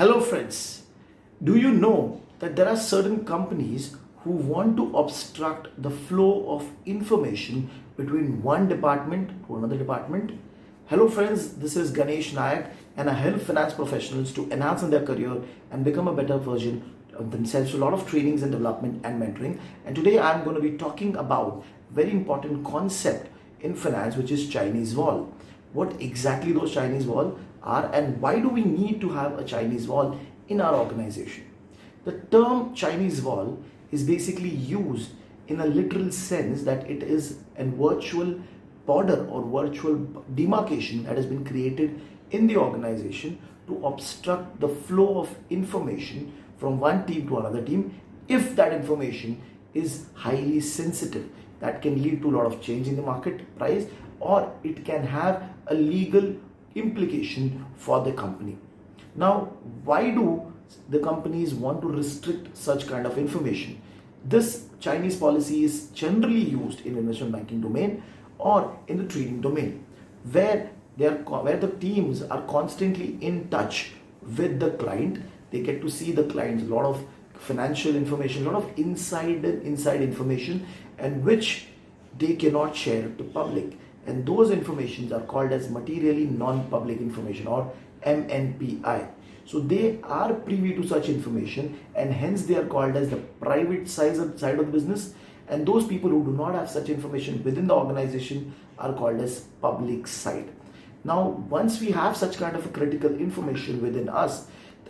Hello friends, do you know that there are certain companies who want to obstruct the flow of information between one department to another department? Hello friends, this is Ganesh Nayak and I help finance professionals to enhance in their career and become a better version of themselves through a lot of trainings and development and mentoring. And today I'm going to be talking about very important concept in finance, which is Chinese wall. What exactly those Chinese wall are and why do we need to have a Chinese wall in our organization. The term Chinese wall is basically used in a literal sense that it is a virtual border or virtual demarcation that has been created in the organization to obstruct the flow of information from one team to another team if that information is highly sensitive. That can lead to a lot of change in the market price, or it can have a legal implication for the company. Now, why do the companies want to restrict such kind of information? This Chinese policy is generally used in investment banking domain or in the trading domain, where the teams are constantly in touch with the client. They get to see the clients, a lot of financial information, a lot of inside information, and which they cannot share to public, and those informations are called as materially non-public information or MNPI. So they are privy to such information and hence they are called as the private side of the business, and those people who do not have such information within the organization are called as public side. Now once we have such kind of a critical information within us,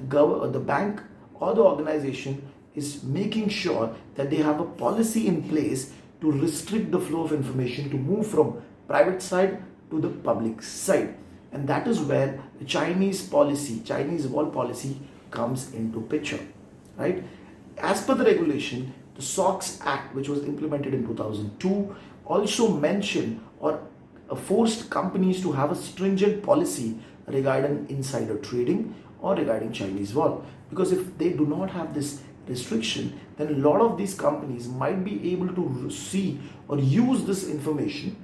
the bank or the organization is making sure that they have a policy in place to restrict the flow of information to move from private side to the public side. And that is where the Chinese wall policy comes into picture, right? As per the regulation, the SOX Act, which was implemented in 2002, also mentioned or forced companies to have a stringent policy regarding insider trading or regarding Chinese wall. Because if they do not have this restriction, then a lot of these companies might be able to see or use this information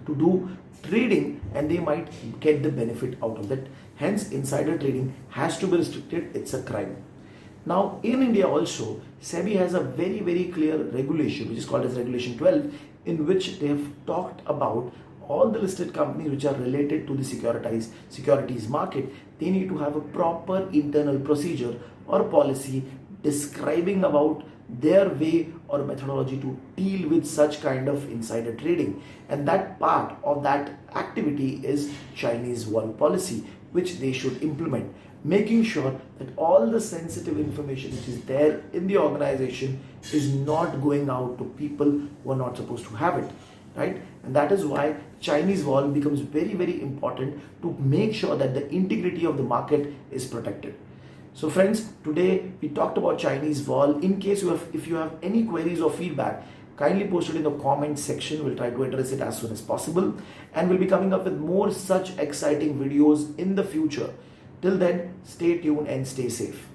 to do trading, and they might get the benefit out of it. Hence, insider trading has to be restricted. It's a crime. Now, in India also, SEBI has a very, very clear regulation, which is called as Regulation 12, in which they have talked about all the listed companies which are related to the securities market. They need to have a proper internal procedure or policy describing about their way or methodology to deal with such kind of insider trading, and that part of that activity is Chinese wall policy, which they should implement, making sure that all the sensitive information which is there in the organization is not going out to people who are not supposed to have it, right? And that is why Chinese wall becomes very, very important to make sure that the integrity of the market is protected. So friends, today we talked about Chinese wall. In case if you have any queries or feedback, kindly post it in the comment section. We'll try to address it as soon as possible, and we'll be coming up with more such exciting videos in the future. Till then, stay tuned and stay safe.